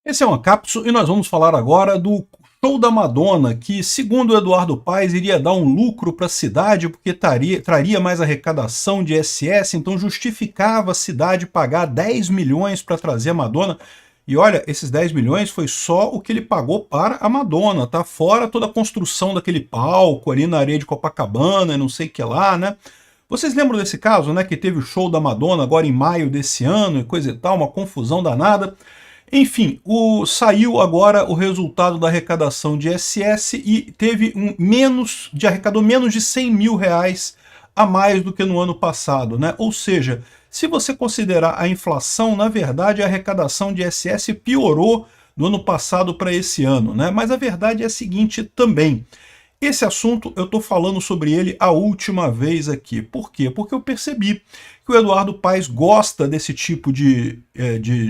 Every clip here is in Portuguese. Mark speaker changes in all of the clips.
Speaker 1: Esse é uma cápsula e nós vamos falar agora do show da Madonna, que, segundo o Eduardo Paes, iria dar um lucro para a cidade porque traria mais arrecadação de ISS, então justificava a cidade pagar 10 milhões para trazer a Madonna. E olha, esses 10 milhões foi só o que ele pagou para a Madonna, tá? Fora toda a construção daquele palco ali na areia de Copacabana e não sei o que lá, né? Vocês lembram desse caso, né? Que teve o show da Madonna agora em maio desse ano e coisa e tal, uma confusão danada. Enfim, saiu agora o resultado da arrecadação de ISS e arrecadou menos de 100 mil reais a mais do que no ano passado, né? Ou seja, se você considerar a inflação, na verdade a arrecadação de ISS piorou do ano passado para esse ano, né? Mas a verdade é a seguinte também. Esse assunto eu estou falando sobre ele a última vez aqui. Por quê? Porque eu percebi que o Eduardo Paes gosta desse tipo de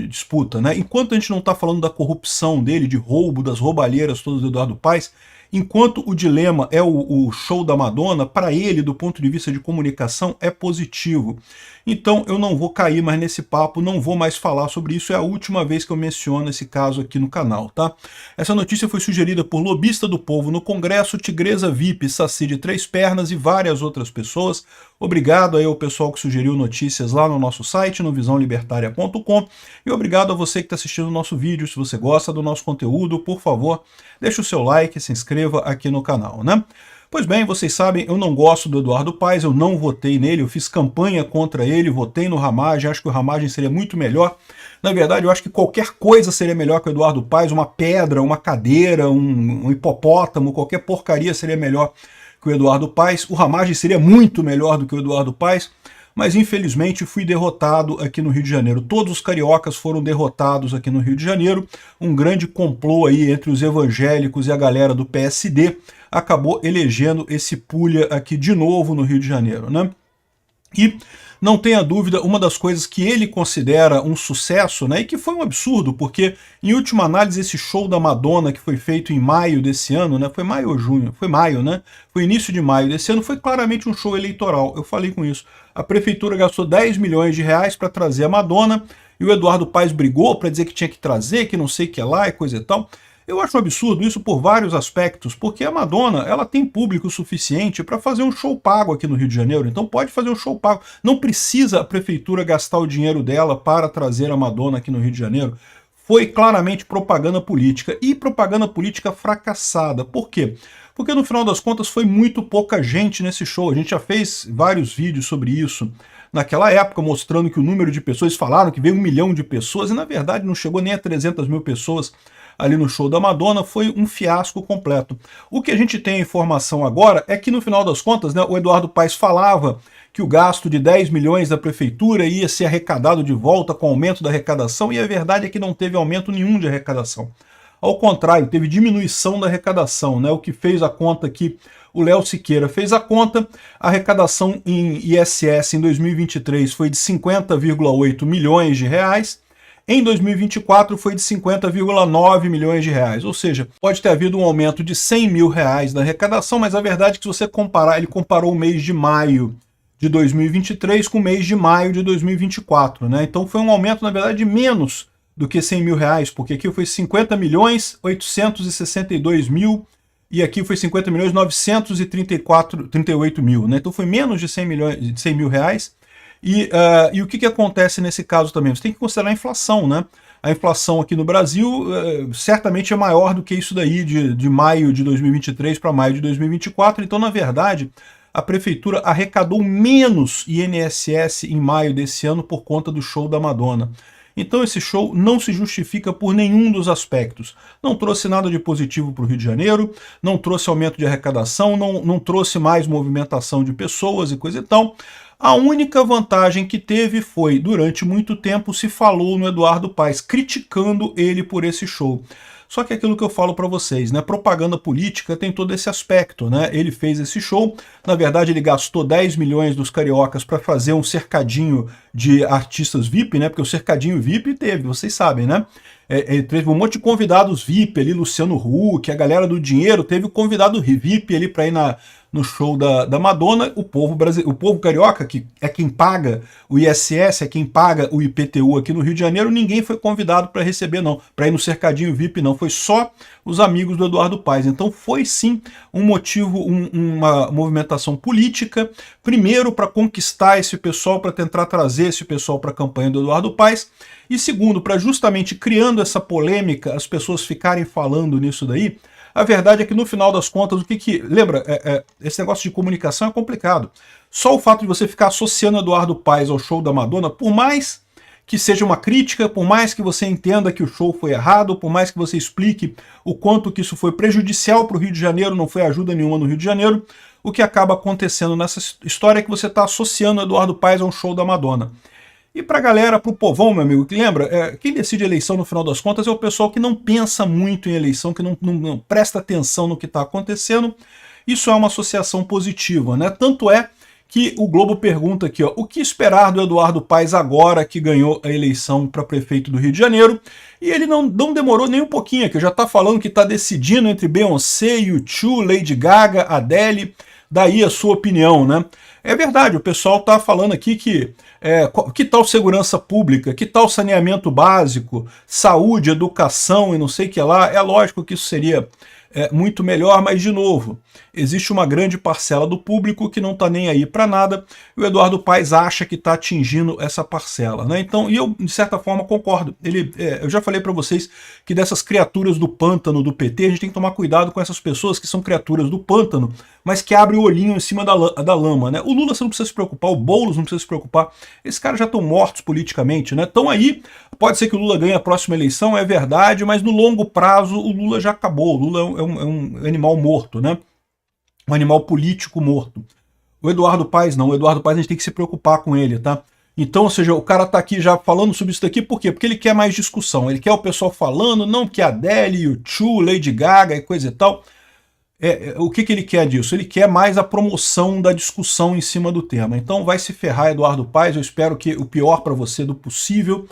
Speaker 1: disputa, né? Enquanto a gente não está falando da corrupção dele, de roubo, das roubalheiras todas do Eduardo Paes, enquanto o dilema é o show da Madonna, para ele, do ponto de vista de comunicação, é positivo. Então eu não vou cair mais nesse papo, não vou mais falar sobre isso, é a última vez que eu menciono esse caso aqui no canal, tá? Essa notícia foi sugerida por Lobista do Povo no Congresso, Tigresa VIP, Saci de Três Pernas e várias outras pessoas. Obrigado aí ao pessoal que sugeriu notícias lá no nosso site, no visãolibertaria.com, e obrigado a você que está assistindo o nosso vídeo. Se você gosta do nosso conteúdo, por favor, deixe o seu like e se inscreva aqui no canal, né? Pois bem, vocês sabem, eu não gosto do Eduardo Paes, eu não votei nele, eu fiz campanha contra ele, votei no Ramagem, acho que o Ramagem seria muito melhor. Na verdade, eu acho que qualquer coisa seria melhor que o Eduardo Paes, uma pedra, uma cadeira, um hipopótamo, qualquer porcaria seria melhor que o Eduardo Paes. O Ramagem seria muito melhor do que o Eduardo Paes, mas infelizmente fui derrotado aqui no Rio de Janeiro. Todos os cariocas foram derrotados aqui no Rio de Janeiro. Um grande complô aí entre os evangélicos e a galera do PSD acabou elegendo esse Pulha aqui de novo no Rio de Janeiro, né? E não tenha dúvida, uma das coisas que ele considera um sucesso, né, e que foi um absurdo, porque em última análise esse show da Madonna que foi feito em maio desse ano, né, foi maio ou junho? Foi maio, né? Foi início de maio desse ano, foi claramente um show eleitoral, eu falei com isso. A prefeitura gastou 10 milhões de reais para trazer a Madonna, e o Eduardo Paes brigou para dizer que tinha que trazer, que não sei o que lá e coisa e tal. Eu acho um absurdo isso por vários aspectos, porque a Madonna ela tem público suficiente para fazer um show pago aqui no Rio de Janeiro, então pode fazer um show pago. Não precisa a prefeitura gastar o dinheiro dela para trazer a Madonna aqui no Rio de Janeiro. Foi claramente propaganda política, e propaganda política fracassada. Por quê? Porque no final das contas foi muito pouca gente nesse show. A gente já fez vários vídeos sobre isso naquela época, mostrando que o número de pessoas, falaram que veio 1 milhão de pessoas, e na verdade não chegou nem a 300 mil pessoas ali no show da Madonna, foi um fiasco completo. O que a gente tem informação agora é que no final das contas, né, o Eduardo Paes falava que o gasto de 10 milhões da prefeitura ia ser arrecadado de volta com o aumento da arrecadação, e a verdade é que não teve aumento nenhum de arrecadação. Ao contrário, teve diminuição da arrecadação, né? O que fez a conta aqui, o Léo Siqueira fez a conta, a arrecadação em ISS em 2023 foi de 50,8 milhões de reais, em 2024 foi de 50,9 milhões de reais, ou seja, pode ter havido um aumento de 100 mil reais na arrecadação, mas a verdade é que se você comparar, ele comparou o mês de maio de 2023 com o mês de maio de 2024, né? Então foi um aumento, na verdade, de menos do que 100 mil reais, porque aqui foi 50 milhões 862 mil e aqui foi 50 milhões 938 mil, né? Então foi menos de 100 mil reais. E o que acontece nesse caso também? Você tem que considerar a inflação, né? A inflação aqui no Brasil certamente é maior do que isso daí de maio de 2023 para maio de 2024. Então, na verdade, a prefeitura arrecadou menos INSS em maio desse ano por conta do show da Madonna. Então esse show não se justifica por nenhum dos aspectos. Não trouxe nada de positivo para o Rio de Janeiro, não trouxe aumento de arrecadação, não trouxe mais movimentação de pessoas e coisa e tal. A única vantagem que teve foi, durante muito tempo, se falou no Eduardo Paes, criticando ele por esse show. Só que é aquilo que eu falo para vocês, né? Propaganda política tem todo esse aspecto, né? Ele fez esse show, na verdade ele gastou 10 milhões dos cariocas para fazer um cercadinho de artistas VIP, né? Porque o cercadinho VIP teve, vocês sabem, né? teve um monte de convidados VIP ali, Luciano Huck, a galera do dinheiro, teve o convidado VIP ali para ir no show da Madonna. O povo carioca, que é quem paga o ISS, é quem paga o IPTU aqui no Rio de Janeiro, ninguém foi convidado para receber não, para ir no cercadinho VIP não, foi só os amigos do Eduardo Paes. Então foi sim um motivo, uma movimentação política, primeiro para conquistar esse pessoal, para tentar trazer esse pessoal para a campanha do Eduardo Paes, e segundo, para justamente criando essa polêmica, as pessoas ficarem falando nisso daí. A verdade é que no final das contas, lembra, esse negócio de comunicação é complicado. Só o fato de você ficar associando Eduardo Paes ao show da Madonna, por mais que seja uma crítica, por mais que você entenda que o show foi errado, por mais que você explique o quanto que isso foi prejudicial para o Rio de Janeiro, não foi ajuda nenhuma no Rio de Janeiro, o que acaba acontecendo nessa história é que você está associando Eduardo Paes a um show da Madonna. E para a galera, para o povão, meu amigo, que lembra, quem decide eleição no final das contas é o pessoal que não pensa muito em eleição, que não presta atenção no que está acontecendo. Isso é uma associação positiva, né? Tanto é que o Globo pergunta aqui, ó, o que esperar do Eduardo Paes agora que ganhou a eleição para prefeito do Rio de Janeiro? E ele não demorou nem um pouquinho, que já está falando que está decidindo entre Beyoncé, U2, Lady Gaga, Adele. Daí a sua opinião, né? É verdade, o pessoal está falando aqui que tal segurança pública, que tal saneamento básico, saúde, educação e não sei o que lá. É lógico que isso seria muito melhor, mas de novo, existe uma grande parcela do público que não está nem aí para nada, e o Eduardo Paes acha que está atingindo essa parcela, né? Então, e eu de certa forma concordo. Eu já falei para vocês que dessas criaturas do pântano do PT, a gente tem que tomar cuidado com essas pessoas que são criaturas do pântano, mas que abrem o olhinho em cima da lama, né? O Lula você não precisa se preocupar, o Boulos não precisa se preocupar, esses caras já estão mortos politicamente, né? Estão aí, pode ser que o Lula ganhe a próxima eleição, é verdade, mas no longo prazo o Lula já acabou, o Lula é um animal morto, né? Um animal político morto. O Eduardo Paes não, o Eduardo Paes a gente tem que se preocupar com ele, tá? Então, ou seja, o cara tá aqui já falando sobre isso daqui, por quê? Porque ele quer mais discussão, ele quer o pessoal falando, não que a Adele, U2, Lady Gaga e coisa e tal. O que ele quer disso? Ele quer mais a promoção da discussão em cima do tema. Então vai se ferrar, Eduardo Paes, eu espero que o pior para você do possível.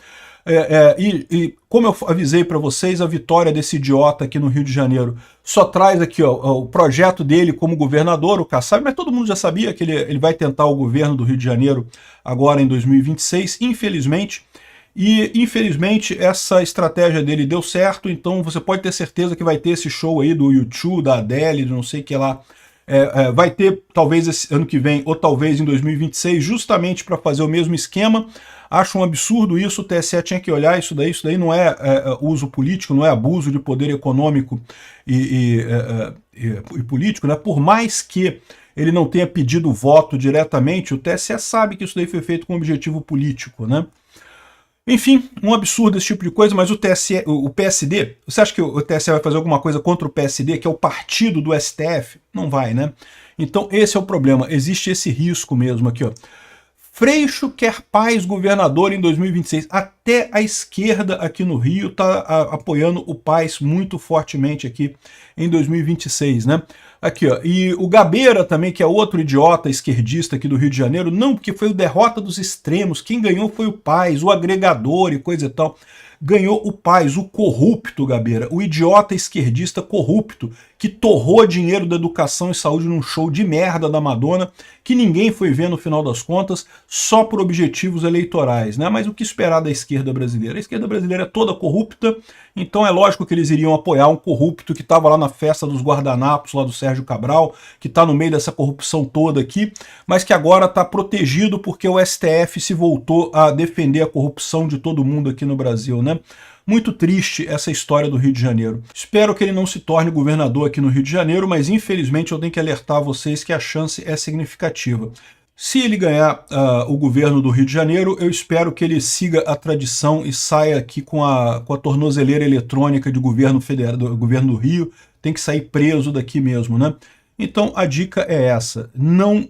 Speaker 1: E como eu avisei para vocês, a vitória desse idiota aqui no Rio de Janeiro só traz aqui ó, o projeto dele como governador, o Kassab, mas todo mundo já sabia que ele vai tentar o governo do Rio de Janeiro agora em 2026, infelizmente. E infelizmente essa estratégia dele deu certo, então você pode ter certeza que vai ter esse show aí do U2, da Adele, de não sei o que lá. Vai ter talvez esse ano que vem, ou talvez em 2026, justamente para fazer o mesmo esquema. Acho um absurdo isso, o TSE tinha que olhar isso daí não é uso político, não é abuso de poder econômico e político, né? Por mais que ele não tenha pedido voto diretamente, o TSE sabe que isso daí foi feito com objetivo político, né? Enfim, um absurdo esse tipo de coisa, mas o PSD, você acha que o TSE vai fazer alguma coisa contra o PSD, que é o partido do STF? Não vai, né? Então esse é o problema, existe esse risco mesmo aqui, ó. Freixo quer Paes governador em 2026. Até a esquerda aqui no Rio está apoiando o Paes muito fortemente aqui em 2026, né? Aqui, ó. E o Gabeira também, que é outro idiota esquerdista aqui do Rio de Janeiro, não, porque foi o derrota dos extremos. Quem ganhou foi o Paes, o agregador e coisa e tal. Ganhou o Paes, o corrupto, Gabeira, o idiota esquerdista corrupto, que torrou dinheiro da educação e saúde num show de merda da Madonna, que ninguém foi ver no final das contas, só por objetivos eleitorais, né? Mas o que esperar da esquerda brasileira? A esquerda brasileira é toda corrupta, então é lógico que eles iriam apoiar um corrupto que estava lá na festa dos guardanapos, lá do Sérgio Cabral, que está no meio dessa corrupção toda aqui, mas que agora está protegido porque o STF se voltou a defender a corrupção de todo mundo aqui no Brasil, né? Muito triste essa história do Rio de Janeiro. Espero que ele não se torne governador aqui no Rio de Janeiro, mas infelizmente eu tenho que alertar vocês que a chance é significativa. Se ele ganhar o governo do Rio de Janeiro, eu espero que ele siga a tradição e saia aqui com a tornozeleira eletrônica de governo federal, do governo do Rio, tem que sair preso daqui mesmo, né? Então a dica é essa, não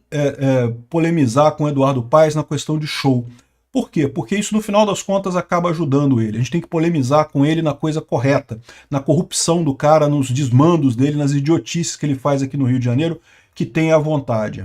Speaker 1: polemizar com Eduardo Paes na questão de show. Por quê? Porque isso no final das contas acaba ajudando ele. A gente tem que polemizar com ele na coisa correta, na corrupção do cara, nos desmandos dele, nas idiotices que ele faz aqui no Rio de Janeiro, que tenha à vontade.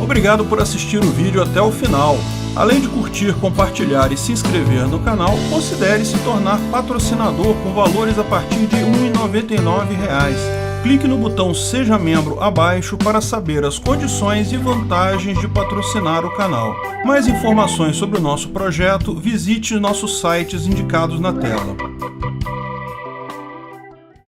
Speaker 1: Obrigado por assistir o vídeo até o final. Além de curtir, compartilhar e se inscrever no canal, considere se tornar patrocinador com valores a partir de R$ 1,99. Clique no botão Seja Membro abaixo para saber as condições e vantagens de patrocinar o canal. Mais informações sobre o nosso projeto, visite nossos sites indicados na tela.